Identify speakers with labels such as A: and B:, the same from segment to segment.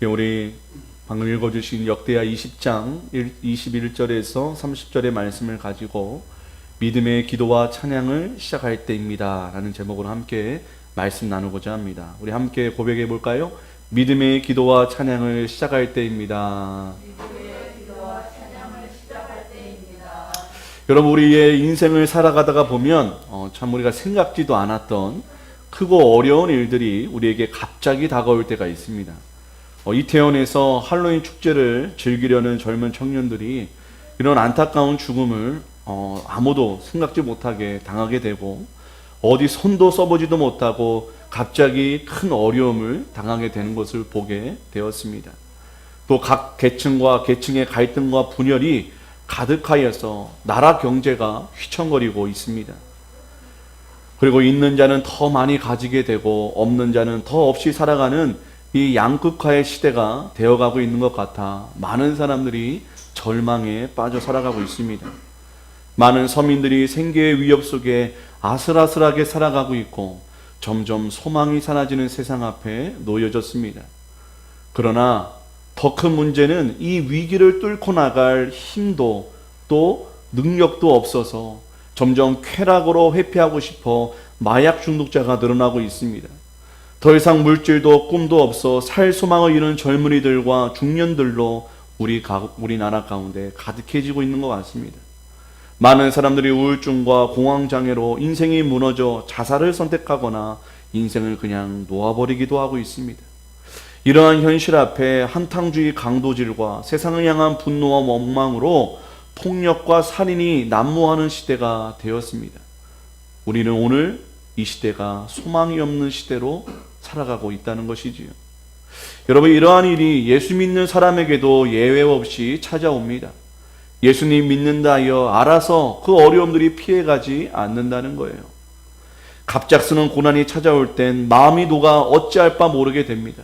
A: 우리 방금 읽어주신 역대하 20장 21절에서 30절의 말씀을 가지고 믿음의 기도와 찬양을 시작할 때입니다 라는 제목으로 함께 말씀 나누고자 합니다. 우리 함께 고백해 볼까요? 믿음의 기도와 찬양을 시작할 때입니다. 여러분, 우리의 인생을 살아가다가 보면 참 우리가 생각지도 않았던 크고 어려운 일들이 우리에게 갑자기 다가올 때가 있습니다. 이태원에서 할로윈 축제를 즐기려는 젊은 청년들이 이런 안타까운 죽음을 아무도 생각지 못하게 당하게 되고, 어디 손도 써보지도 못하고 갑자기 큰 어려움을 당하게 되는 것을 보게 되었습니다. 또 각 계층과 계층의 갈등과 분열이 가득하여서 나라 경제가 휘청거리고 있습니다. 그리고 있는 자는 더 많이 가지게 되고 없는 자는 더 없이 살아가는 이 양극화의 시대가 되어가고 있는 것 같아 많은 사람들이 절망에 빠져 살아가고 있습니다. 많은 서민들이 생계의 위협 속에 아슬아슬하게 살아가고 있고 점점 소망이 사라지는 세상 앞에 놓여졌습니다. 그러나 더 큰 문제는 이 위기를 뚫고 나갈 힘도 또 능력도 없어서 점점 쾌락으로 회피하고 싶어 마약 중독자가 늘어나고 있습니다. 더 이상 물질도 꿈도 없어 살 소망을 잃은 젊은이들과 중년들로 우리나라 가운데 가득해지고 있는 것 같습니다. 많은 사람들이 우울증과 공황장애로 인생이 무너져 자살을 선택하거나 인생을 그냥 놓아버리기도 하고 있습니다. 이러한 현실 앞에 한탕주의 강도질과 세상을 향한 분노와 원망으로 폭력과 살인이 난무하는 시대가 되었습니다. 우리는 오늘 이 시대가 소망이 없는 시대로 살아가고 있다는 것이지요. 여러분, 이러한 일이 예수 믿는 사람에게도 예외 없이 찾아옵니다. 예수님 믿는다 하여 알아서 그 어려움들이 피해가지 않는다는 거예요. 갑작스러운 고난이 찾아올 땐 마음이 녹아 어찌할 바 모르게 됩니다.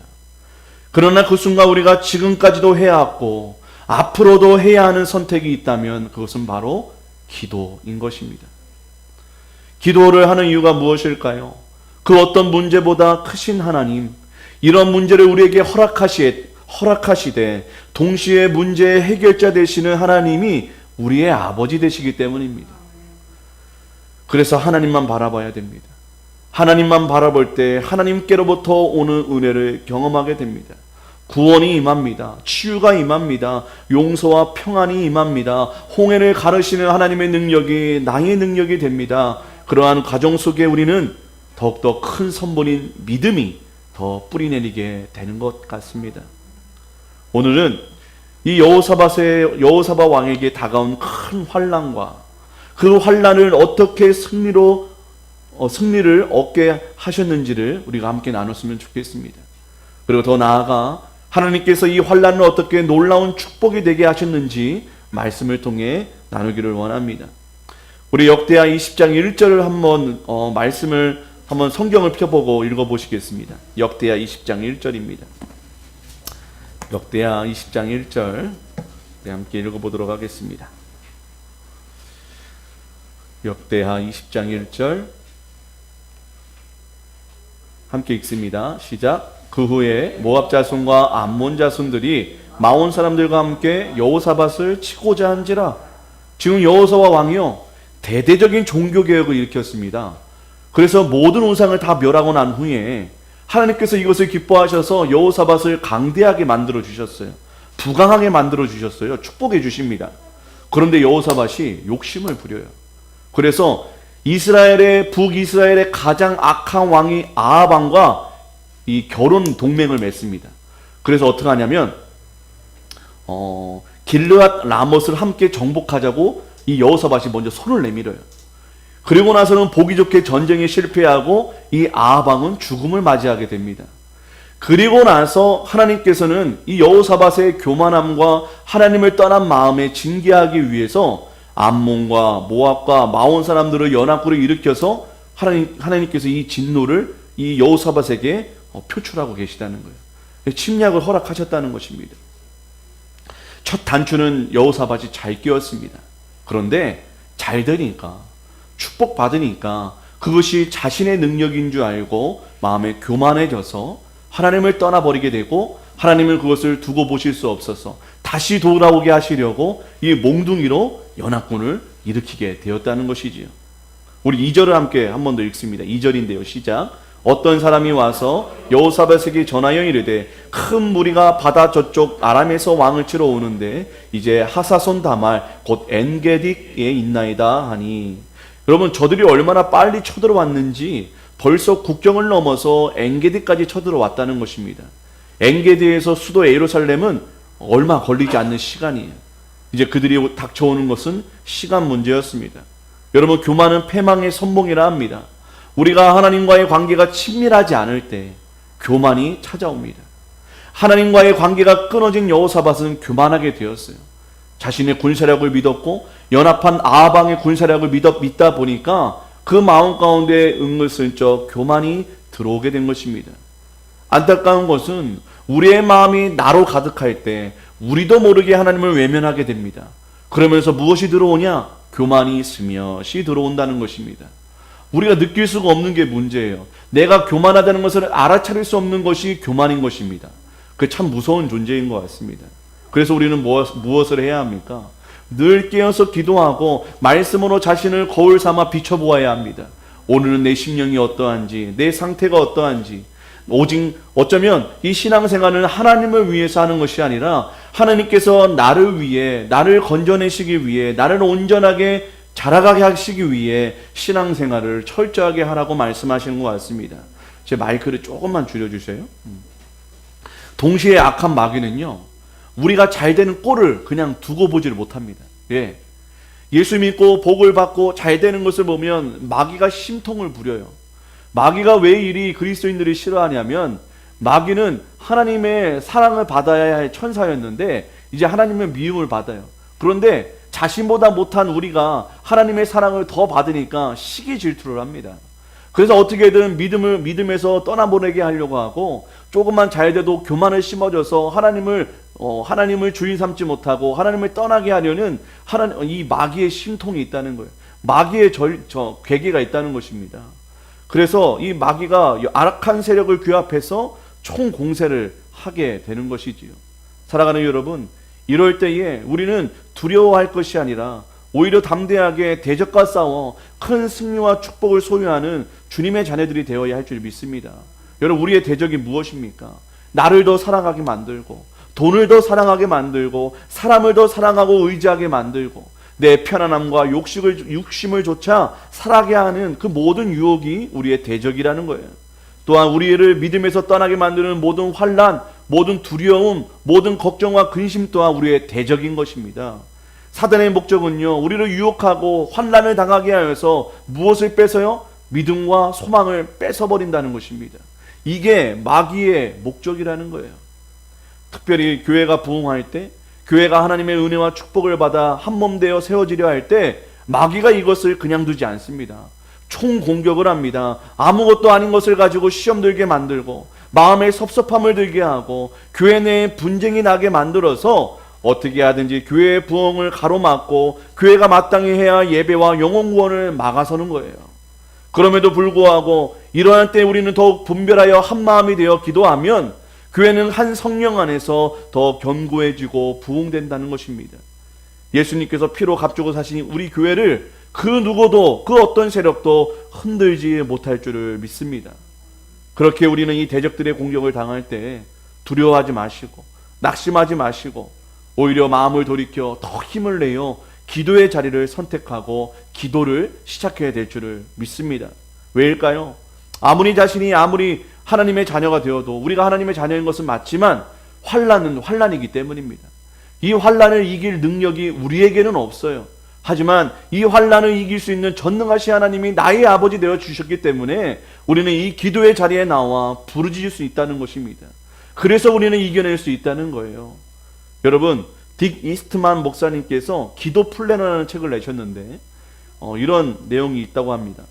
A: 그러나 그 순간 우리가 지금까지도 해왔고 앞으로도 해야 하는 선택이 있다면 그것은 바로 기도인 것입니다. 기도를 하는 이유가 무엇일까요? 그 어떤 문제보다 크신 하나님, 이런 문제를 우리에게 허락하시되 동시에 문제의 해결자 되시는 하나님이 우리의 아버지 되시기 때문입니다. 그래서 하나님만 바라봐야 됩니다. 하나님만 바라볼 때 하나님께로부터 오는 은혜를 경험하게 됩니다. 구원이 임합니다. 치유가 임합니다. 용서와 평안이 임합니다. 홍해를 가르시는 하나님의 능력이 나의 능력이 됩니다. 그러한 과정 속에 우리는 더욱더 큰 선본인 믿음이 더 뿌리내리게 되는 것 같습니다. 오늘은 이 여호사밧 왕에게 다가온 큰 환난과 그 환난을 어떻게 승리를 얻게 하셨는지를 우리가 함께 나눴으면 좋겠습니다. 그리고 더 나아가 하나님께서 이 환난을 어떻게 놀라운 축복이 되게 하셨는지 말씀을 통해 나누기를 원합니다. 우리 역대하 20장 1절을 한번 말씀을 한번 성경을 펴보고 읽어보시겠습니다. 역대하 20장 1절입니다. 역대하 20장 1절 함께 읽어보도록 하겠습니다. 역대하 20장 1절 함께 읽습니다. 시작. 그 후에 모압 자손과 암몬 자손들이 마온 사람들과 함께 여호사밧을 치고자 한지라. 지금 여호사밧 왕이요 대대적인 종교개혁을 일으켰습니다. 그래서 모든 우상을 다 멸하고 난 후에 하나님께서 이것을 기뻐하셔서 여호사밧을 강대하게 만들어 주셨어요. 부강하게 만들어 주셨어요. 축복해 주십니다. 그런데 여호사밧이 욕심을 부려요. 그래서 북이스라엘의 가장 악한 왕이 아합 왕과 이 결혼 동맹을 맺습니다. 그래서 어떻게 하냐면 길르앗 라못을 함께 정복하자고 이 여호사밧이 먼저 손을 내밀어요. 그리고 나서는 보기 좋게 전쟁에 실패하고 이 아합 왕은 죽음을 맞이하게 됩니다. 그리고 나서 하나님께서는 이 여호사밧의 교만함과 하나님을 떠난 마음에 징계하기 위해서 암몬과 모압과 마온 사람들을 연합군을 일으켜서 하나님께서 이 진노를 이 여호사밧에게 표출하고 계시다는 거예요. 침략을 허락하셨다는 것입니다. 첫 단추는 여호사밧이 잘 끼웠습니다. 그런데 잘 되니까, 축복받으니까 그것이 자신의 능력인 줄 알고 마음에 교만해져서 하나님을 떠나버리게 되고 하나님은 그것을 두고 보실 수 없어서 다시 돌아오게 하시려고 이 몽둥이로 연합군을 일으키게 되었다는 것이지요. 우리 2절을 함께 한 번 더 읽습니다. 2절인데요. 시작. 어떤 사람이 와서 여호사밧에게 전하여 이르되 큰 무리가 바다 저쪽 아람에서 왕을 치러 오는데 이제 하사손 다말 곧 엔게딕에 있나이다 하니, 여러분 저들이 얼마나 빨리 쳐들어왔는지 벌써 국경을 넘어서 엔게디까지 쳐들어왔다는 것입니다. 엔게디에서 수도 예루살렘은 얼마 걸리지 않는 시간이에요. 이제 그들이 닥쳐오는 것은 시간 문제였습니다. 여러분 교만은 패망의 선봉이라 합니다. 우리가 하나님과의 관계가 친밀하지 않을 때 교만이 찾아옵니다. 하나님과의 관계가 끊어진 여호사밧은 교만하게 되었어요. 자신의 군사력을 믿었고 연합한 아방의 군사력을 믿다 보니까 그 마음 가운데 은근슬쩍 교만이 들어오게 된 것입니다. 안타까운 것은 우리의 마음이 나로 가득할 때 우리도 모르게 하나님을 외면하게 됩니다. 그러면서 무엇이 들어오냐? 교만이 스며시 들어온다는 것입니다. 우리가 느낄 수가 없는 게 문제예요. 내가 교만하다는 것을 알아차릴 수 없는 것이 교만인 것입니다. 그게 참 무서운 존재인 것 같습니다. 그래서 우리는 무엇을 해야 합니까? 늘 깨어서 기도하고 말씀으로 자신을 거울 삼아 비춰보아야 합니다. 오늘은 내 심령이 어떠한지, 내 상태가 어떠한지, 오직 어쩌면 이 신앙생활은 하나님을 위해서 하는 것이 아니라 하나님께서 나를 위해, 나를 건져내시기 위해, 나를 온전하게 자라가게 하시기 위해 신앙생활을 철저하게 하라고 말씀하시는 것 같습니다. 제 마이크를 조금만 줄여주세요. 동시에 악한 마귀는요, 우리가 잘 되는 꼴을 그냥 두고 보지를 못합니다. 예. 예수 믿고 복을 받고 잘 되는 것을 보면 마귀가 심통을 부려요. 마귀가 왜 이리 그리스도인들이 싫어하냐면, 마귀는 하나님의 사랑을 받아야 할 천사였는데 이제 하나님의 미움을 받아요. 그런데 자신보다 못한 우리가 하나님의 사랑을 더 받으니까 시기 질투를 합니다. 그래서 어떻게든 믿음에서 떠나보내게 하려고 하고, 조금만 잘 돼도 교만을 심어줘서 하나님을 주인 삼지 못하고 하나님을 떠나게 하려는 이 마귀의 심통이 있다는 거예요. 마귀의 괴계가 있다는 것입니다. 그래서 이 마귀가 악한 세력을 규합해서 총공세를 하게 되는 것이지요. 사랑하는 여러분, 이럴 때에 우리는 두려워할 것이 아니라 오히려 담대하게 대적과 싸워 큰 승리와 축복을 소유하는 주님의 자녀들이 되어야 할 줄 믿습니다. 여러분, 우리의 대적이 무엇입니까? 나를 더 사랑하게 만들고, 돈을 더 사랑하게 만들고, 사람을 더 사랑하고 의지하게 만들고, 내 편안함과 욕심을 조차 살아게 하는 그 모든 유혹이 우리의 대적이라는 거예요. 또한 우리를 믿음에서 떠나게 만드는 모든 환난, 모든 두려움, 모든 걱정과 근심 또한 우리의 대적인 것입니다. 사단의 목적은요, 우리를 유혹하고 환난을 당하게 하여서 무엇을 뺏어요? 믿음과 소망을 뺏어버린다는 것입니다. 이게 마귀의 목적이라는 거예요. 특별히 교회가 부흥할 때, 교회가 하나님의 은혜와 축복을 받아 한몸 되어 세워지려 할 때 마귀가 이것을 그냥 두지 않습니다. 총공격을 합니다. 아무것도 아닌 것을 가지고 시험 들게 만들고, 마음에 섭섭함을 들게 하고, 교회 내에 분쟁이 나게 만들어서 어떻게 하든지 교회의 부흥을 가로막고 교회가 마땅히 해야 할 예배와 영혼 구원을 막아서는 거예요. 그럼에도 불구하고 이러한 때 우리는 더욱 분별하여 한마음이 되어 기도하면 교회는 한 성령 안에서 더 견고해지고 부흥된다는 것입니다. 예수님께서 피로 값주고 사신 우리 교회를 그 누구도, 그 어떤 세력도 흔들지 못할 줄을 믿습니다. 그렇게 우리는 이 대적들의 공격을 당할 때 두려워하지 마시고 낙심하지 마시고 오히려 마음을 돌이켜 더 힘을 내어 기도의 자리를 선택하고 기도를 시작해야 될 줄을 믿습니다. 왜일까요? 아무리 하나님의 자녀가 되어도, 우리가 하나님의 자녀인 것은 맞지만 환난은 환난이기 때문입니다. 이 환난을 이길 능력이 우리에게는 없어요. 하지만 이 환난을 이길 수 있는 전능하신 하나님이 나의 아버지 되어 주셨기 때문에 우리는 이 기도의 자리에 나와 부르짖을 수 있다는 것입니다. 그래서 우리는 이겨낼 수 있다는 거예요. 여러분, 딕 이스트만 목사님께서 기도 플래너라는 책을 내셨는데 이런 내용이 있다고 합니다.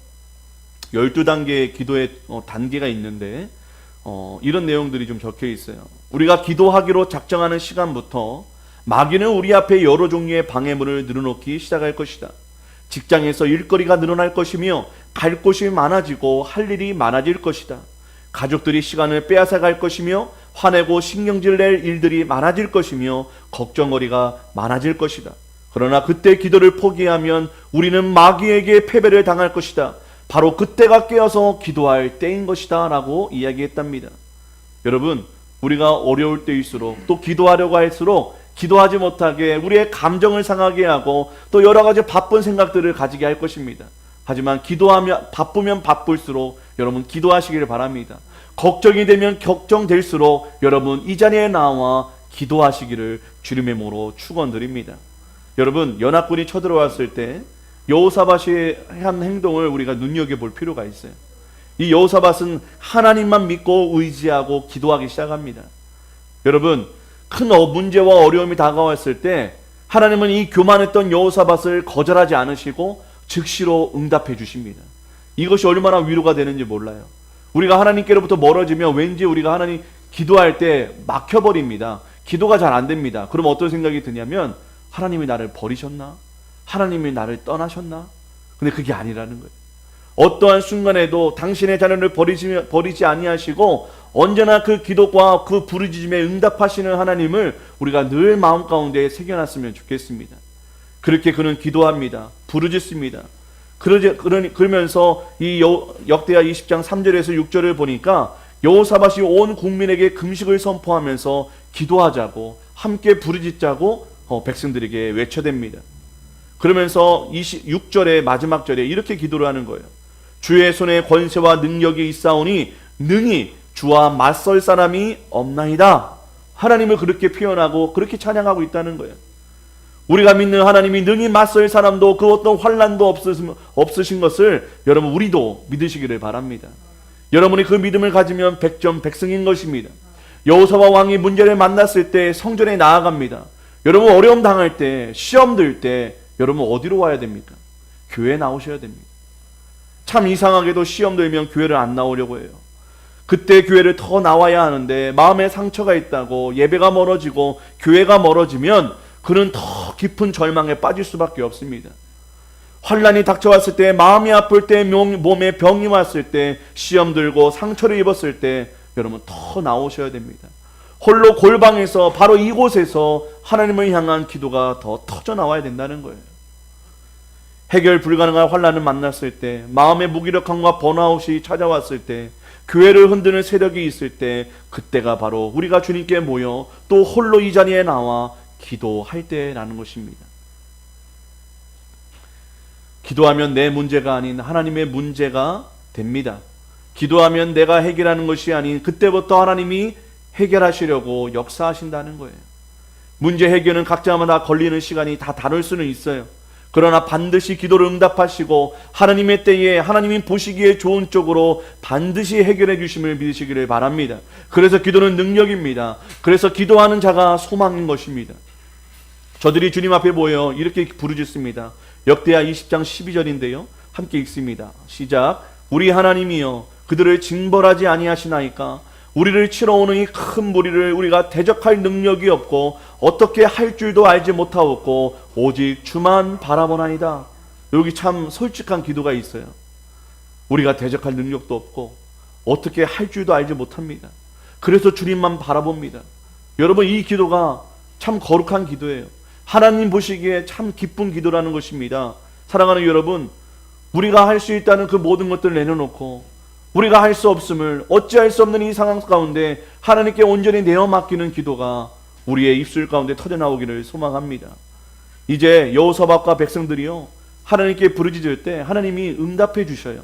A: 12단계의 기도의 단계가 있는데 이런 내용들이 좀 적혀 있어요. 우리가 기도하기로 작정하는 시간부터 마귀는 우리 앞에 여러 종류의 방해물을 늘어놓기 시작할 것이다. 직장에서 일거리가 늘어날 것이며 갈 곳이 많아지고 할 일이 많아질 것이다. 가족들이 시간을 빼앗아 갈 것이며 화내고 신경질 낼 일들이 많아질 것이며 걱정거리가 많아질 것이다. 그러나 그때 기도를 포기하면 우리는 마귀에게 패배를 당할 것이다. 바로 그때가 깨어서 기도할 때인 것이다 라고 이야기했답니다. 여러분, 우리가 어려울 때일수록 또 기도하려고 할수록 기도하지 못하게 우리의 감정을 상하게 하고 또 여러 가지 바쁜 생각들을 가지게 할 것입니다. 하지만 기도하면 바쁘면 바쁠수록 여러분 기도하시기를 바랍니다. 걱정이 되면 걱정될수록 여러분 이 자리에 나와 기도하시기를 주님의 이름으로 축원드립니다. 여러분, 연합군이 쳐들어왔을 때 여호사밧이 한 행동을 우리가 눈여겨볼 필요가 있어요. 이 여호사밧은 하나님만 믿고 의지하고 기도하기 시작합니다. 여러분, 큰 문제와 어려움이 다가왔을 때 하나님은 이 교만했던 여호사밧을 거절하지 않으시고 즉시로 응답해 주십니다. 이것이 얼마나 위로가 되는지 몰라요. 우리가 하나님께로부터 멀어지면 왠지 우리가 하나님 기도할 때 막혀버립니다. 기도가 잘 안 됩니다. 그럼 어떤 생각이 드냐면 하나님이 나를 버리셨나? 하나님이 나를 떠나셨나? 근데 그게 아니라는 거예요. 어떠한 순간에도 당신의 자녀를 버리지 아니하시고 언제나 그 기도와 그 부르짖음에 응답하시는 하나님을 우리가 늘 마음 가운데 새겨놨으면 좋겠습니다. 그렇게 그는 기도합니다. 부르짖습니다. 그러면서 이 역대하 20장 3절에서 6절을 보니까 여호사밧이 온 국민에게 금식을 선포하면서 기도하자고 함께 부르짖자고 백성들에게 외쳐댑니다. 그러면서 26절의 마지막 절에 이렇게 기도를 하는 거예요. 주의 손에 권세와 능력이 있사오니 능히 주와 맞설 사람이 없나이다. 하나님을 그렇게 표현하고 그렇게 찬양하고 있다는 거예요. 우리가 믿는 하나님이 능히 맞설 사람도 그 어떤 환난도 없으신 것을 여러분 우리도 믿으시기를 바랍니다. 여러분이 그 믿음을 가지면 백전백승인 것입니다. 여호사밧 왕이 문제를 만났을 때 성전에 나아갑니다. 여러분 어려움 당할 때, 시험 들 때 여러분 어디로 와야 됩니까? 교회에 나오셔야 됩니다. 참 이상하게도 시험 들면 교회를 안 나오려고 해요. 그때 교회를 더 나와야 하는데 마음에 상처가 있다고 예배가 멀어지고 교회가 멀어지면 그는 더 깊은 절망에 빠질 수밖에 없습니다. 환난이 닥쳐왔을 때, 마음이 아플 때, 몸에 병이 왔을 때, 시험 들고 상처를 입었을 때 여러분 더 나오셔야 됩니다. 홀로 골방에서 바로 이곳에서 하나님을 향한 기도가 더 터져 나와야 된다는 거예요. 해결 불가능한 환난을 만났을 때, 마음의 무기력함과 번아웃이 찾아왔을 때, 교회를 흔드는 세력이 있을 때, 그때가 바로 우리가 주님께 모여 또 홀로 이 자리에 나와 기도할 때라는 것입니다. 기도하면 내 문제가 아닌 하나님의 문제가 됩니다. 기도하면 내가 해결하는 것이 아닌 그때부터 하나님이 해결하시려고 역사하신다는 거예요. 문제 해결은 각자마다 걸리는 시간이 다 다를 수는 있어요. 그러나 반드시 기도를 응답하시고 하나님의 때에 하나님이 보시기에 좋은 쪽으로 반드시 해결해 주심을 믿으시기를 바랍니다. 그래서 기도는 능력입니다. 그래서 기도하는 자가 소망인 것입니다. 저들이 주님 앞에 모여 이렇게 부르짖습니다. 역대하 20장 12절인데요. 함께 읽습니다. 시작. 우리 하나님이여 그들을 징벌하지 아니하시나이까. 우리를 치러 오는 이 큰 무리를 우리가 대적할 능력이 없고 어떻게 할 줄도 알지 못하옵고 오직 주만 바라보나이다. 여기 참 솔직한 기도가 있어요. 우리가 대적할 능력도 없고 어떻게 할 줄도 알지 못합니다. 그래서 주님만 바라봅니다. 여러분 이 기도가 참 거룩한 기도예요. 하나님 보시기에 참 기쁜 기도라는 것입니다. 사랑하는 여러분, 우리가 할 수 있다는 그 모든 것들을 내려놓고 우리가 할 수 없음을 어찌할 수 없는 이 상황 가운데 하나님께 온전히 내어 맡기는 기도가 우리의 입술 가운데 터져나오기를 소망합니다. 이제 여호사밧과 백성들이요 하나님께 부르짖을 때 하나님이 응답해 주셔요.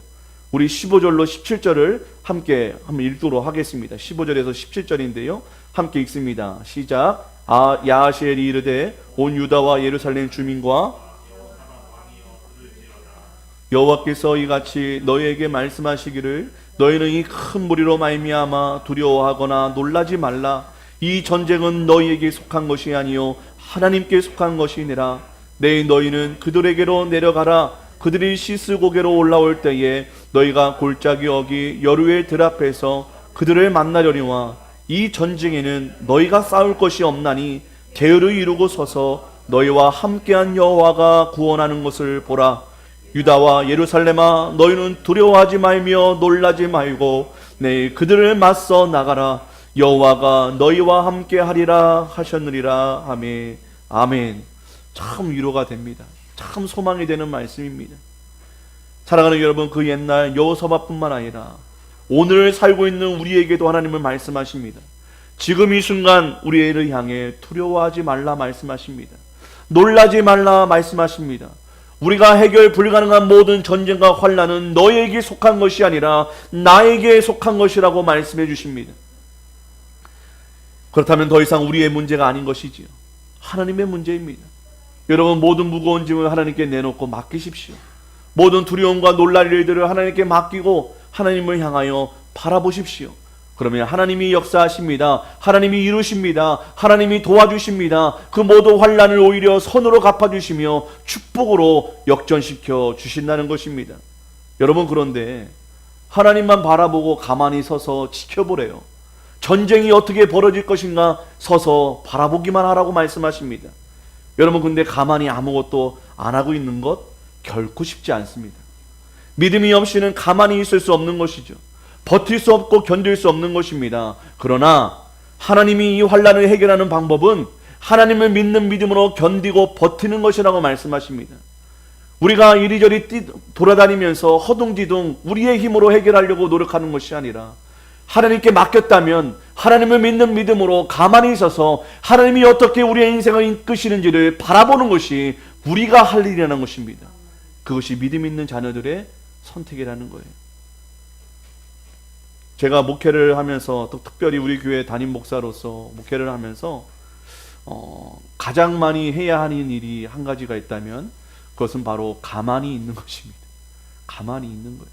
A: 우리 15절로 17절을 함께 한번 읽도록 하겠습니다. 15절에서 17절인데요 함께 읽습니다. 시작. 야하시엘이 이르되 온 유다와 예루살렘 주민과 여호와께서 이같이 너희에게 말씀하시기를 너희는 이 큰 무리로 말미암아 두려워하거나 놀라지 말라. 이 전쟁은 너희에게 속한 것이 아니요 하나님께 속한 것이니라. 내일 너희는 그들에게로 내려가라. 그들이 시스고개로 올라올 때에 너희가 골짜기 어기 여루의 들 앞에서 그들을 만나려니와 이 전쟁에는 너희가 싸울 것이 없나니 계율을 이루고 서서 너희와 함께한 여호와가 구원하는 것을 보라. 유다와 예루살렘아 너희는 두려워하지 말며 놀라지 말고 내일 그들을 맞서 나가라. 여호와가 너희와 함께 하리라 하셨느니라 하매 아멘. 참 위로가 됩니다. 참 소망이 되는 말씀입니다. 사랑하는 여러분, 그 옛날 여호사밧뿐만 아니라 오늘 살고 있는 우리에게도 하나님은 말씀하십니다. 지금 이 순간 우리를 향해 두려워하지 말라 말씀하십니다. 놀라지 말라 말씀하십니다. 우리가 해결 불가능한 모든 전쟁과 환난은 너에게 속한 것이 아니라 나에게 속한 것이라고 말씀해 주십니다. 그렇다면 더 이상 우리의 문제가 아닌 것이지요. 하나님의 문제입니다. 여러분, 모든 무거운 짐을 하나님께 내놓고 맡기십시오. 모든 두려움과 놀랄 일들을 하나님께 맡기고 하나님을 향하여 바라보십시오. 그러면 하나님이 역사하십니다. 하나님이 이루십니다. 하나님이 도와주십니다. 그 모든 환난을 오히려 선으로 갚아주시며 축복으로 역전시켜 주신다는 것입니다. 여러분, 그런데 하나님만 바라보고 가만히 서서 지켜보래요. 전쟁이 어떻게 벌어질 것인가 서서 바라보기만 하라고 말씀하십니다. 여러분, 근데 가만히 아무것도 안 하고 있는 것 결코 쉽지 않습니다. 믿음이 없이는 가만히 있을 수 없는 것이죠. 버틸 수 없고 견딜 수 없는 것입니다. 그러나 하나님이 이 환난을 해결하는 방법은 하나님을 믿는 믿음으로 견디고 버티는 것이라고 말씀하십니다. 우리가 이리저리 돌아다니면서 허둥지둥 우리의 힘으로 해결하려고 노력하는 것이 아니라 하나님께 맡겼다면 하나님을 믿는 믿음으로 가만히 있어서 하나님이 어떻게 우리의 인생을 이끄시는지를 바라보는 것이 우리가 할 일이라는 것입니다. 그것이 믿음 있는 자녀들의 선택이라는 거예요. 제가 목회를 하면서, 또 특별히 우리 교회 담임 목사로서 목회를 하면서 가장 많이 해야 하는 일이 한 가지가 있다면 그것은 바로 가만히 있는 것입니다. 가만히 있는 거예요.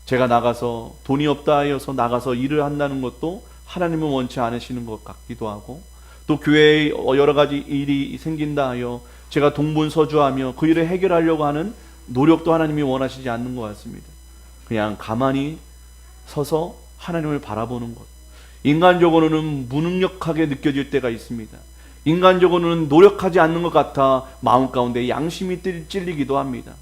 A: 제가 나가서 돈이 없다 하여서 나가서 일을 한다는 것도 하나님은 원치 않으시는 것 같기도 하고, 또 교회에 여러 가지 일이 생긴다 하여 제가 동분서주하며 그 일을 해결하려고 하는 노력도 하나님이 원하시지 않는 것 같습니다. 그냥 가만히 서서 하나님을 바라보는 것. 인간적으로는 무능력하게 느껴질 때가 있습니다. 인간적으로는 노력하지 않는 것 같아 마음 가운데 양심이 찔리기도 합니다.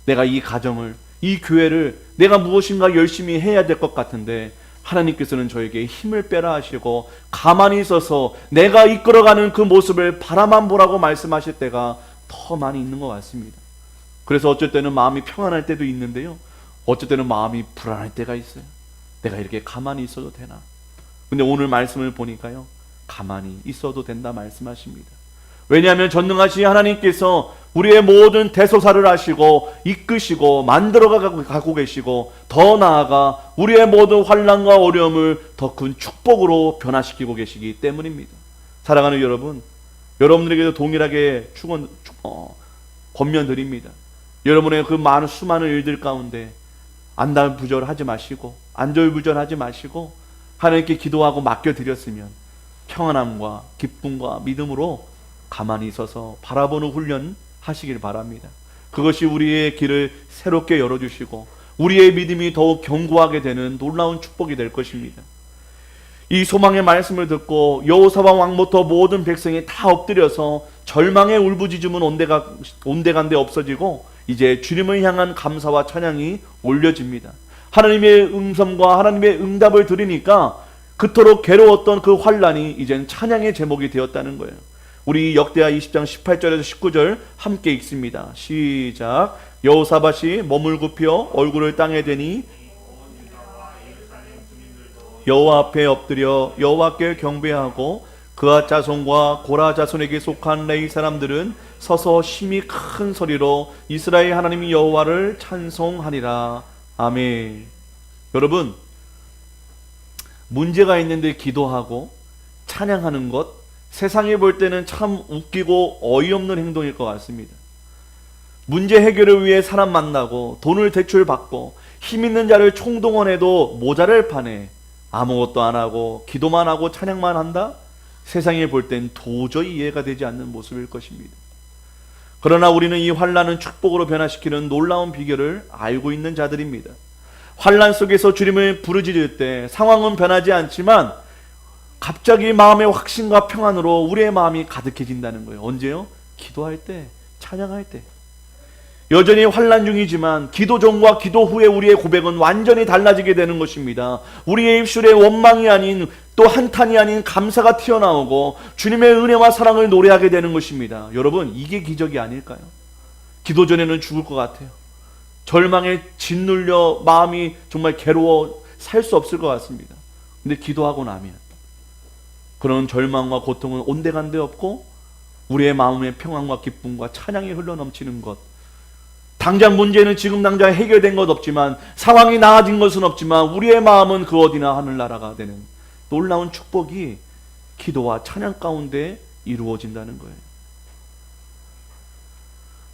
A: 내가 이 가정을, 이 교회를 내가 무엇인가 열심히 해야 될 것 같은데 하나님께서는 저에게 힘을 빼라 하시고 가만히 있어서 내가 이끌어가는 그 모습을 바라만 보라고 말씀하실 때가 더 많이 있는 것 같습니다. 그래서 어쩔 때는 마음이 평안할 때도 있는데요, 어쩔 때는 마음이 불안할 때가 있어요. 내가 이렇게 가만히 있어도 되나? 근데 오늘 말씀을 보니까요, 가만히 있어도 된다 말씀하십니다. 왜냐하면 전능하신 하나님께서 우리의 모든 대소사를 하시고 이끄시고 만들어가고 계시고, 더 나아가 우리의 모든 환난과 어려움을 더 큰 축복으로 변화시키고 계시기 때문입니다. 사랑하는 여러분, 여러분들에게도 동일하게 권면드립니다. 여러분의 그 수많은 일들 가운데 안달부절하지 마시고 안절부절하지 마시고 하나님께 기도하고 맡겨드렸으면 평안함과 기쁨과 믿음으로 가만히 있어서 바라보는 훈련 하시길 바랍니다. 그것이 우리의 길을 새롭게 열어주시고 우리의 믿음이 더욱 견고하게 되는 놀라운 축복이 될 것입니다. 이 소망의 말씀을 듣고 여호사밧 왕부터 모든 백성이 다 엎드려서 절망의 울부짖음은 온데간데 없어지고 이제 주님을 향한 감사와 찬양이 올려집니다. 하나님의 음성과 하나님의 응답을 들으니까 그토록 괴로웠던 그 환난이 이젠 찬양의 제목이 되었다는 거예요. 우리 역대하 20장 18절에서 19절 함께 읽습니다. 시작. 여호사밧이 몸을 굽혀 얼굴을 땅에 대니 여호와 앞에 엎드려 여호와께 경배하고 그앗 자손과 고라 자손에게 속한 레위 사람들은 서서 심히 큰 소리로 이스라엘 하나님 여호와를 찬송하리라. 아멘. 여러분, 문제가 있는데 기도하고 찬양하는 것, 세상에 볼 때는 참 웃기고 어이없는 행동일 것 같습니다. 문제 해결을 위해 사람 만나고 돈을 대출받고 힘 있는 자를 총동원해도 모자랄 판에 아무것도 안 하고 기도만 하고 찬양만 한다? 세상에 볼 땐 도저히 이해가 되지 않는 모습일 것입니다. 그러나 우리는 이 환난은 축복으로 변화시키는 놀라운 비결을 알고 있는 자들입니다. 환난 속에서 주님을 부르짖을 때 상황은 변하지 않지만 갑자기 마음의 확신과 평안으로 우리의 마음이 가득해진다는 거예요. 언제요? 기도할 때, 찬양할 때. 여전히 환난 중이지만 기도 전과 기도 후에 우리의 고백은 완전히 달라지게 되는 것입니다. 우리의 입술에 원망이 아닌 또 한탄이 아닌 감사가 튀어나오고 주님의 은혜와 사랑을 노래하게 되는 것입니다. 여러분, 이게 기적이 아닐까요? 기도 전에는 죽을 것 같아요. 절망에 짓눌려 마음이 정말 괴로워 살 수 없을 것 같습니다. 근데 기도하고 나면 그런 절망과 고통은 온데간데 없고 우리의 마음의 평안과 기쁨과 찬양이 흘러넘치는 것, 당장 문제는 지금 당장 해결된 것 없지만, 상황이 나아진 것은 없지만 우리의 마음은 그 어디나 하늘나라가 되는 놀라운 축복이 기도와 찬양 가운데 이루어진다는 거예요.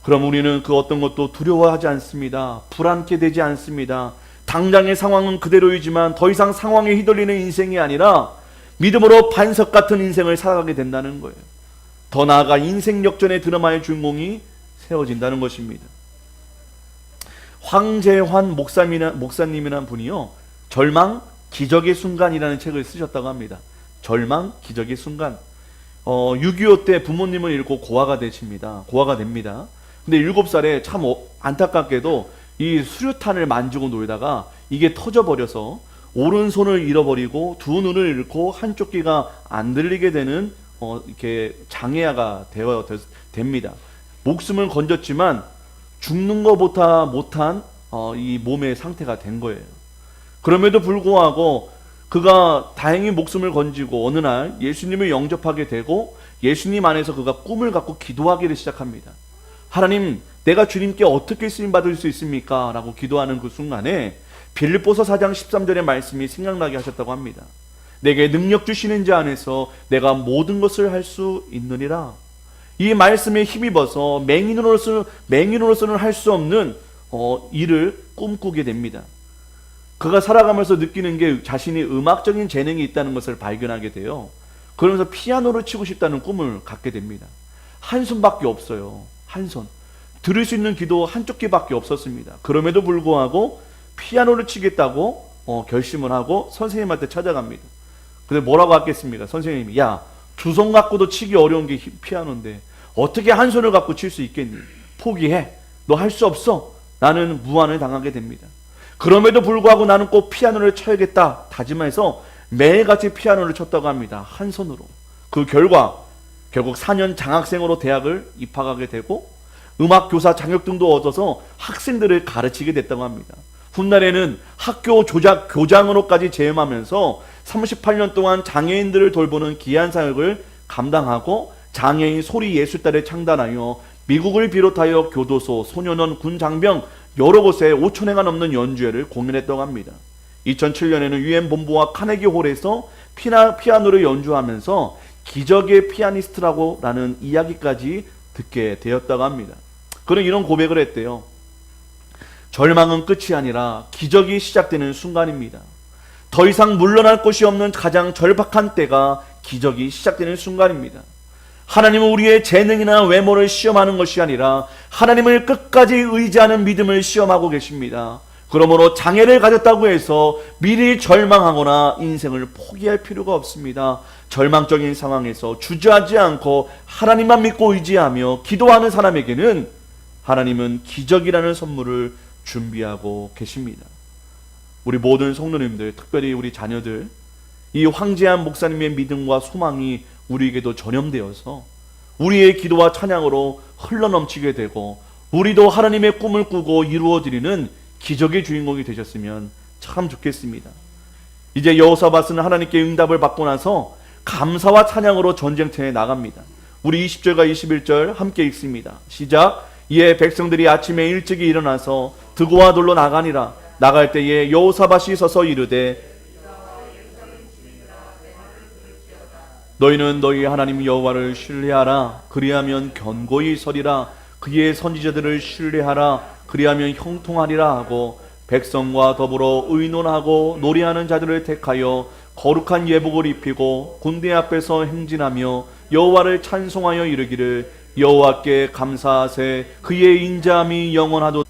A: 그럼 우리는 그 어떤 것도 두려워하지 않습니다. 불안케 되지 않습니다. 당장의 상황은 그대로이지만 더 이상 상황에 휘둘리는 인생이 아니라 믿음으로 반석 같은 인생을 살아가게 된다는 거예요. 더 나아가 인생 역전의 드라마의 주인공이 세워진다는 것입니다. 황재환 목사님이라는 분이요, 절망 기적의 순간이라는 책을 쓰셨다고 합니다. 절망 기적의 순간. 6.25 때 부모님을 잃고 고아가 됩니다. 근데 7살에 참 안타깝게도 이 수류탄을 만지고 놀다가 이게 터져버려서 오른손을 잃어버리고 두 눈을 잃고 한쪽 귀가 안 들리게 되는 이렇게 장애아가 됩니다. 목숨을 건졌지만 죽는 것보다 못한 이 몸의 상태가 된 거예요. 그럼에도 불구하고 그가 다행히 목숨을 건지고 어느 날 예수님을 영접하게 되고 예수님 안에서 그가 꿈을 갖고 기도하기를 시작합니다. 하나님, 내가 주님께 어떻게 쓰임받을 수 있습니까? 라고 기도하는 그 순간에 빌립보서 4장 13절의 말씀이 생각나게 하셨다고 합니다. 내게 능력 주시는 자 안에서 내가 모든 것을 할 수 있느니라. 이 말씀에 힘입어서 맹인으로서는 할 수 없는 일을 꿈꾸게 됩니다. 그가 살아가면서 느끼는 게 자신이 음악적인 재능이 있다는 것을 발견하게 돼요. 그러면서 피아노를 치고 싶다는 꿈을 갖게 됩니다. 한 손밖에 없어요. 한 손. 들을 수 있는 귀도 한쪽 귀밖에 없었습니다. 그럼에도 불구하고 피아노를 치겠다고 결심을 하고 선생님한테 찾아갑니다. 근데 뭐라고 하겠습니까? 선생님이, 야, 두 손 갖고도 치기 어려운 게 피아노인데 어떻게 한 손을 갖고 칠 수 있겠니? 포기해. 너 할 수 없어. 나는 무안을 당하게 됩니다. 그럼에도 불구하고 나는 꼭 피아노를 쳐야겠다 다짐해서 매일같이 피아노를 쳤다고 합니다. 한 손으로. 그 결과 결국 4년 장학생으로 대학을 입학하게 되고 음악교사 자격증도 얻어서 학생들을 가르치게 됐다고 합니다. 훗날에는 학교 조작 교장으로까지 재임하면서 38년 동안 장애인들을 돌보는 귀한 사역을 감당하고 장애인 소리예술단을 창단하여 미국을 비롯하여 교도소, 소년원, 군장병 여러 곳에 5,000회가 넘는 연주회를 공연했다고 합니다. 2007년에는 UN 본부와 카네기 홀에서 피아노를 연주하면서 기적의 피아니스트라는 이야기까지 듣게 되었다고 합니다. 그는 이런 고백을 했대요. 절망은 끝이 아니라 기적이 시작되는 순간입니다. 더 이상 물러날 곳이 없는 가장 절박한 때가 기적이 시작되는 순간입니다. 하나님은 우리의 재능이나 외모를 시험하는 것이 아니라 하나님을 끝까지 의지하는 믿음을 시험하고 계십니다. 그러므로 장애를 가졌다고 해서 미리 절망하거나 인생을 포기할 필요가 없습니다. 절망적인 상황에서 주저하지 않고 하나님만 믿고 의지하며 기도하는 사람에게는 하나님은 기적이라는 선물을 준비하고 계십니다. 우리 모든 성도님들, 특별히 우리 자녀들, 이 황재한 목사님의 믿음과 소망이 우리에게도 전염되어서 우리의 기도와 찬양으로 흘러넘치게 되고 우리도 하나님의 꿈을 꾸고 이루어드리는 기적의 주인공이 되셨으면 참 좋겠습니다. 이제 여호사밧은 하나님께 응답을 받고 나서 감사와 찬양으로 전쟁터에 나갑니다. 우리 20절과 21절 함께 읽습니다. 시작. 이에 백성들이 아침에 일찍이 일어나서 드고와 돌로 나가니라. 나갈 때에 여호사밧이 서서 이르되 너희는 너희 하나님 여호와를 신뢰하라. 그리하면 견고히 서리라. 그의 선지자들을 신뢰하라. 그리하면 형통하리라 하고 백성과 더불어 의논하고 노래하는 자들을 택하여 거룩한 예복을 입히고 군대 앞에서 행진하며 여호와를 찬송하여 이르기를 여호와께 감사하세. 그의 인자함이 영원하도.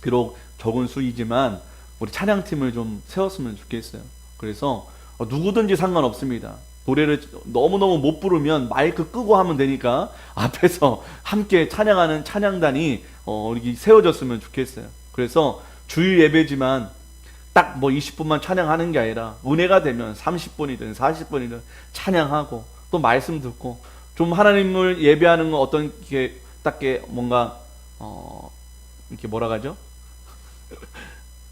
A: 비록 적은 수이지만 우리 찬양팀을 좀 세웠으면 좋겠어요. 그래서 누구든지 상관없습니다. 노래를 너무너무 못 부르면 마이크 끄고 하면 되니까 앞에서 함께 찬양하는 찬양단이 이렇게 세워졌으면 좋겠어요. 그래서 주일 예배지만 딱 뭐 20분만 찬양하는 게 아니라 은혜가 되면 30분이든 40분이든 찬양하고 또 말씀 듣고 좀 하나님을 예배하는 건 어떤 게 딱게 뭔가 이렇게 뭐라 하죠?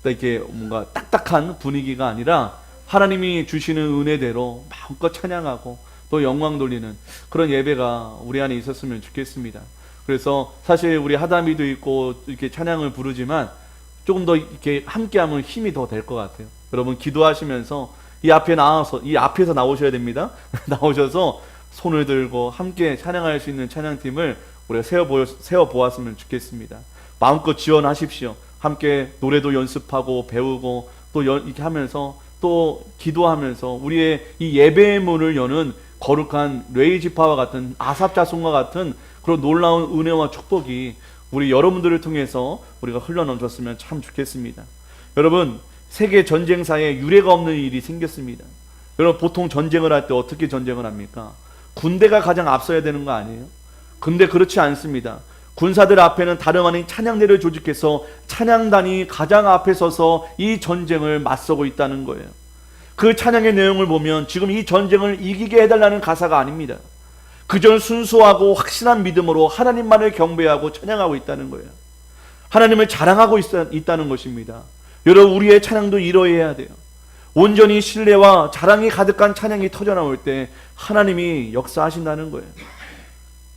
A: 이렇게 뭔가 딱딱한 분위기가 아니라 하나님이 주시는 은혜대로 마음껏 찬양하고 또 영광 돌리는 그런 예배가 우리 안에 있었으면 좋겠습니다. 그래서 사실 우리 하다미도 있고 이렇게 찬양을 부르지만 조금 더 이렇게 함께하면 힘이 더 될 것 같아요. 여러분 기도하시면서 이 앞에 나와서 이 앞에서 나오셔야 됩니다. 나오셔서 손을 들고 함께 찬양할 수 있는 찬양팀을 우리가 세워 보았으면 좋겠습니다. 마음껏 지원하십시오. 함께 노래도 연습하고 배우고 또 이렇게 하면서 또 기도하면서 우리의 이 예배의 문을 여는 거룩한 레이지파와 같은 아삽자손과 같은 그런 놀라운 은혜와 축복이 우리 여러분들을 통해서 우리가 흘러넘쳤으면 참 좋겠습니다. 여러분 세계 전쟁사에 유례가 없는 일이 생겼습니다. 여러분 보통 전쟁을 할 때 어떻게 전쟁을 합니까? 군대가 가장 앞서야 되는 거 아니에요? 근데 그렇지 않습니다. 군사들 앞에는 다름 아닌 찬양대를 조직해서 찬양단이 가장 앞에 서서 이 전쟁을 맞서고 있다는 거예요. 그 찬양의 내용을 보면 지금 이 전쟁을 이기게 해달라는 가사가 아닙니다. 그저 순수하고 확신한 믿음으로 하나님만을 경배하고 찬양하고 있다는 거예요. 하나님을 자랑하고 있다는 것입니다. 여러분 우리의 찬양도 이러해야 돼요. 온전히 신뢰와 자랑이 가득한 찬양이 터져나올 때 하나님이 역사하신다는 거예요.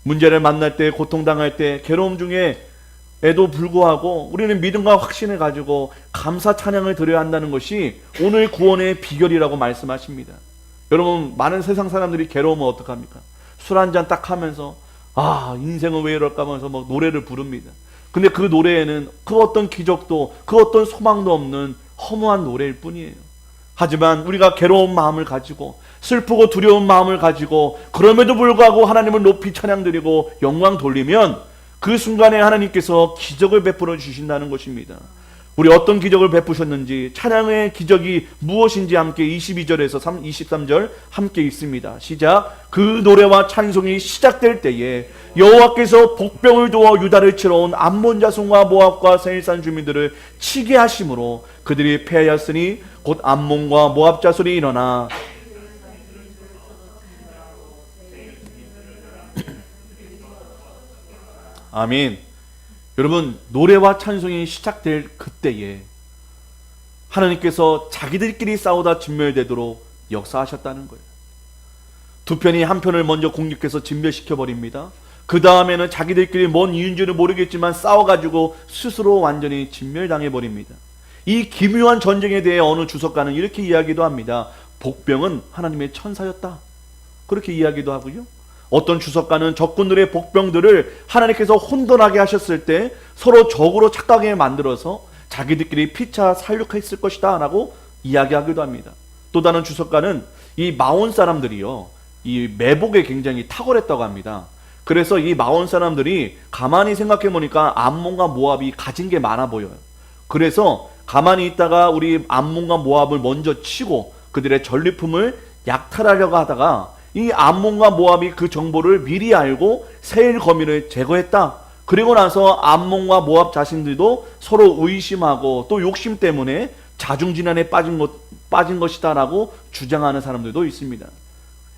A: 문제를 만날 때, 고통당할 때, 괴로움 중에에도 불구하고 우리는 믿음과 확신을 가지고 감사 찬양을 드려야 한다는 것이 오늘 구원의 비결이라고 말씀하십니다. 여러분 많은 세상 사람들이 괴로우면 어떡합니까? 술 한잔 딱 하면서 인생은 왜 이럴까 하면서 막 노래를 부릅니다. 근데 그 노래에는 그 어떤 기적도 그 어떤 소망도 없는 허무한 노래일 뿐이에요. 하지만 우리가 괴로운 마음을 가지고 슬프고 두려운 마음을 가지고 그럼에도 불구하고 하나님을 높이 찬양드리고 영광 돌리면 그 순간에 하나님께서 기적을 베풀어 주신다는 것입니다. 우리 어떤 기적을 베푸셨는지 찬양의 기적이 무엇인지 함께 22절에서 23절 함께 있습니다. 시작. 그 노래와 찬송이 시작될 때에 여호와께서 복병을 두어 유다를 치러 온 암몬 자손과 모압과 세일산 주민들을 치게 하심으로 그들이 패하였으니 곧 암몬과 모압 자손이 일어나 아멘. 여러분 노래와 찬송이 시작될 그때에 하나님께서 자기들끼리 싸우다 진멸되도록 역사하셨다는 거예요. 두 편이 한 편을 먼저 공격해서 진멸시켜버립니다. 그 다음에는 자기들끼리 뭔 이유인지는 모르겠지만 싸워가지고 스스로 완전히 진멸당해버립니다. 이 기묘한 전쟁에 대해 어느 주석가는 이렇게 이야기도 합니다. 복병은 하나님의 천사였다. 그렇게 이야기도 하고요. 어떤 주석가는 적군들의 복병들을 하나님께서 혼돈하게 하셨을 때 서로 적으로 착각하게 만들어서 자기들끼리 피차 살육했을 것이다 라고 이야기하기도 합니다. 또 다른 주석가는 이 마온 사람들이요, 이 매복에 굉장히 탁월했다고 합니다. 그래서 이 마온 사람들이 가만히 생각해 보니까 암몬과 모압이 가진 게 많아 보여요. 그래서 가만히 있다가 우리 암몬과 모압을 먼저 치고 그들의 전리품을 약탈하려고 하다가 이 암몬과 모압이 그 정보를 미리 알고 세일 거민을 제거했다. 그리고 나서 암몬과 모압 자신들도 서로 의심하고 또 욕심 때문에 자중진환에 빠진 것이다 라고 주장하는 사람들도 있습니다.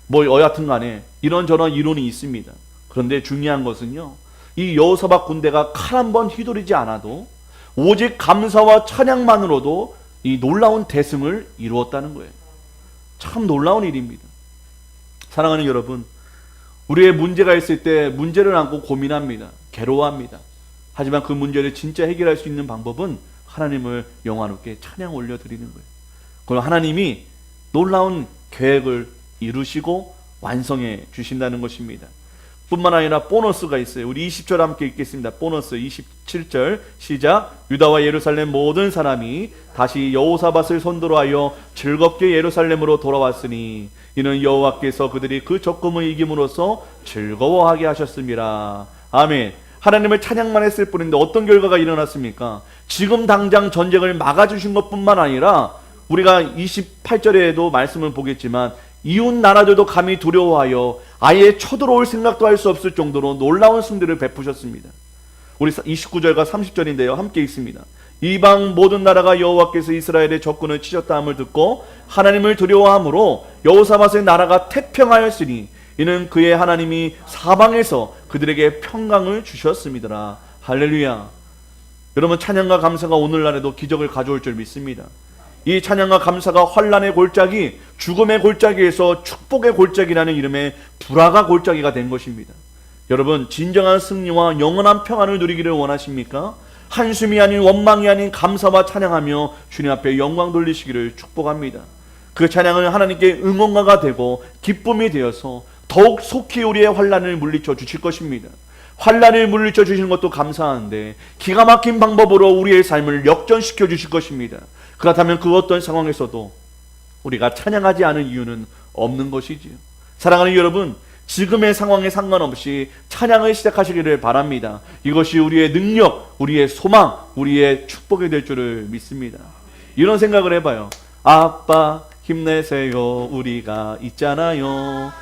A: 뭐 여하튼 간에 이런저런 이론이 있습니다. 그런데 중요한 것은요, 이 여호사밧 군대가 칼 한 번 휘두르지 않아도 오직 감사와 찬양만으로도 이 놀라운 대승을 이루었다는 거예요. 참 놀라운 일입니다. 사랑하는 여러분, 우리의 문제가 있을 때 문제를 안고 고민합니다. 괴로워합니다. 하지만 그 문제를 진짜 해결할 수 있는 방법은 하나님을 영화롭게 찬양 올려드리는 거예요. 그럼 하나님이 놀라운 계획을 이루시고 완성해 주신다는 것입니다. 뿐만 아니라 보너스가 있어요. 우리 20절 함께 읽겠습니다. 보너스 27절 시작. 유다와 예루살렘 모든 사람이 다시 여호사밧을 선두로 하여 즐겁게 예루살렘으로 돌아왔으니 이는 여호와께서 그들이 그 적금을 이김으로써 즐거워하게 하셨습니다. 아멘. 하나님을 찬양만 했을 뿐인데 어떤 결과가 일어났습니까? 지금 당장 전쟁을 막아주신 것뿐만 아니라 우리가 28절에도 말씀을 보겠지만 이웃 나라들도 감히 두려워하여 아예 쳐들어올 생각도 할 수 없을 정도로 놀라운 승리를 베푸셨습니다. 우리 29절과 30절인데요. 함께 읽습니다. 이방 모든 나라가 여호와께서 이스라엘의 적군을 치셨다 함을 듣고 하나님을 두려워함으로 여호사밧의 나라가 태평하였으니 이는 그의 하나님이 사방에서 그들에게 평강을 주셨음이더라. 할렐루야. 여러분, 찬양과 감사가 오늘날에도 기적을 가져올 줄 믿습니다. 이 찬양과 감사가 환난의 골짜기, 죽음의 골짜기에서 축복의 골짜기라는 이름의 불화가 골짜기가 된 것입니다. 여러분, 진정한 승리와 영원한 평안을 누리기를 원하십니까? 한숨이 아닌 원망이 아닌 감사와 찬양하며 주님 앞에 영광 돌리시기를 축복합니다. 그 찬양은 하나님께 응원가가 되고 기쁨이 되어서 더욱 속히 우리의 환난을 물리쳐 주실 것입니다. 환난을 물리쳐 주시는 것도 감사한데 기가 막힌 방법으로 우리의 삶을 역전시켜 주실 것입니다. 그렇다면 그 어떤 상황에서도 우리가 찬양하지 않은 이유는 없는 것이지요. 사랑하는 여러분, 지금의 상황에 상관없이 찬양을 시작하시기를 바랍니다. 이것이 우리의 능력, 우리의 소망, 우리의 축복이 될 줄을 믿습니다. 이런 생각을 해봐요. 아빠 힘내세요, 우리가 있잖아요.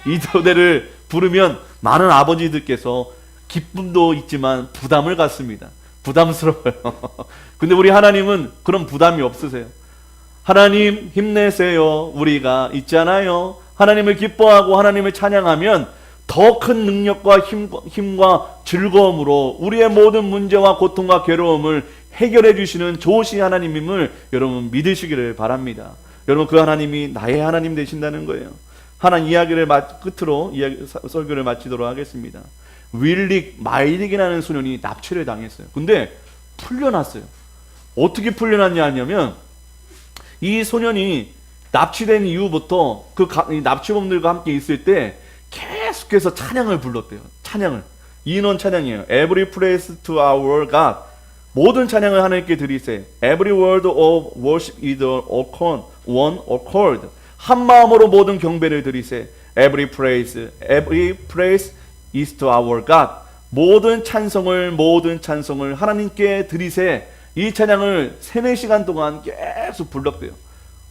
A: 이 노래를 부르면 많은 아버지들께서 기쁨도 있지만 부담을 갖습니다. 부담스러워요. 근데 우리 하나님은 그런 부담이 없으세요. 하나님 힘내세요, 우리가 있잖아요. 하나님을 기뻐하고 하나님을 찬양하면 더 큰 능력과 힘과 즐거움으로 우리의 모든 문제와 고통과 괴로움을 해결해 주시는 좋으신 하나님임을 여러분 믿으시기를 바랍니다. 여러분, 그 하나님이 나의 하나님 되신다는 거예요. 하나님 이야기를 끝으로 설교를 마치도록 하겠습니다. 윌릭 마이릭이라는 소년이 납치를 당했어요. 근데 풀려났어요. 어떻게 풀려났냐 하냐면 이 소년이 납치된 이후부터 그 납치범들과 함께 있을 때 계속해서 찬양을 불렀대요. 찬양을. 인원 찬양이에요. Every praise to our God. 모든 찬양을 하나님께 드리세. Every word of worship is one accord. 한 마음으로 모든 경배를 드리세. Every praise is to our God. 모든 찬송을 하나님께 드리세. 이 찬양을 3-4시간 동안 계속 불렀대요.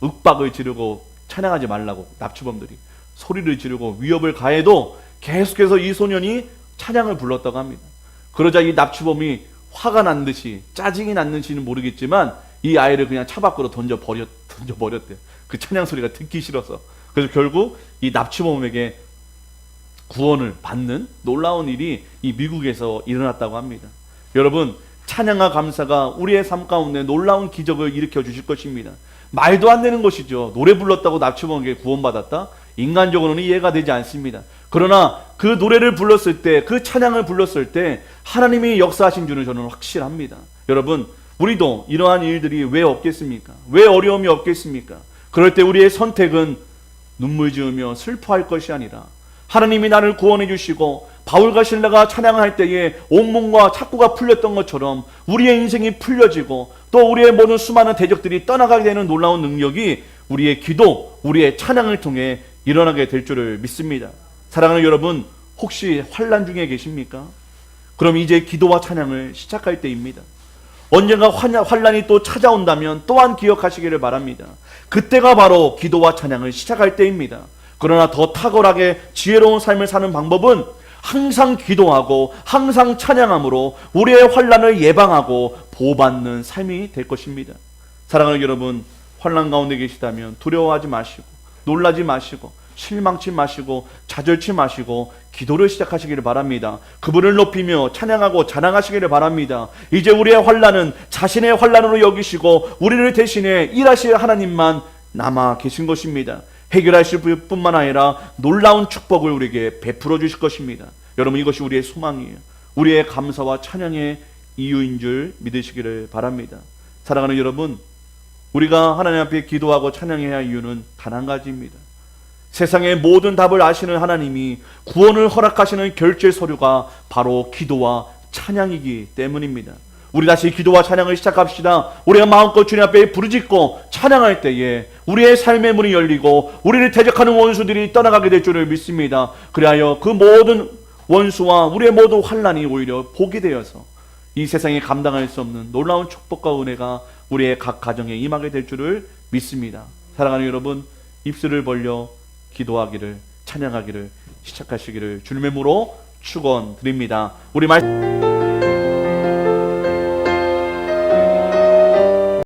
A: 윽박을 지르고 찬양하지 말라고 납치범들이 소리를 지르고 위협을 가해도 계속해서 이 소년이 찬양을 불렀다고 합니다. 그러자 이 납치범이 화가 난 듯이 짜증이 났는지는 모르겠지만 이 아이를 그냥 차 밖으로 던져버렸대요. 그 찬양 소리가 듣기 싫어서. 그래서 결국 이 납치범에게 구원을 받는 놀라운 일이 이 미국에서 일어났다고 합니다. 여러분, 찬양과 감사가 우리의 삶 가운데 놀라운 기적을 일으켜 주실 것입니다. 말도 안 되는 것이죠. 노래 불렀다고 납치범에게 구원받았다? 인간적으로는 이해가 되지 않습니다. 그러나 그 노래를 불렀을 때, 그 찬양을 불렀을 때 하나님이 역사하신 줄은 저는 확실합니다. 여러분, 우리도 이러한 일들이 왜 없겠습니까? 왜 어려움이 없겠습니까? 그럴 때 우리의 선택은 눈물 지으며 슬퍼할 것이 아니라 하나님이 나를 구원해 주시고 바울과 실라가 찬양할 때에 온몸과 착고가 풀렸던 것처럼 우리의 인생이 풀려지고 또 우리의 모든 수많은 대적들이 떠나가게 되는 놀라운 능력이 우리의 기도, 우리의 찬양을 통해 일어나게 될 줄을 믿습니다. 사랑하는 여러분, 혹시 환난 중에 계십니까? 그럼 이제 기도와 찬양을 시작할 때입니다. 언젠가 환난이 또 찾아온다면 또한 기억하시기를 바랍니다. 그때가 바로 기도와 찬양을 시작할 때입니다. 그러나 더 탁월하게 지혜로운 삶을 사는 방법은 항상 기도하고 항상 찬양함으로 우리의 환난을 예방하고 보호받는 삶이 될 것입니다. 사랑하는 여러분, 환난 가운데 계시다면 두려워하지 마시고 놀라지 마시고 실망치 마시고 좌절치 마시고 기도를 시작하시기를 바랍니다. 그분을 높이며 찬양하고 자랑하시기를 바랍니다. 이제 우리의 환난은 자신의 환난으로 여기시고 우리를 대신해 일하실 하나님만 남아 계신 것입니다. 해결하실 뿐만 아니라 놀라운 축복을 우리에게 베풀어 주실 것입니다. 여러분, 이것이 우리의 소망이에요. 우리의 감사와 찬양의 이유인 줄 믿으시기를 바랍니다. 사랑하는 여러분, 우리가 하나님 앞에 기도하고 찬양해야 할 이유는 단 한 가지입니다. 세상의 모든 답을 아시는 하나님이 구원을 허락하시는 결제 서류가 바로 기도와 찬양이기 때문입니다. 우리 다시 기도와 찬양을 시작합시다. 우리가 마음껏 주님 앞에 부르짖고 찬양할 때에 우리의 삶의 문이 열리고 우리를 대적하는 원수들이 떠나가게 될 줄을 믿습니다. 그리하여 그 모든 원수와 우리의 모든 환난이 오히려 복이 되어서 이 세상에 감당할 수 없는 놀라운 축복과 은혜가 우리의 각 가정에 임하게 될 줄을 믿습니다. 사랑하는 여러분, 입술을 벌려 기도하기를, 찬양하기를 시작하시기를 주님의 이름으로 축원드립니다. 우리 말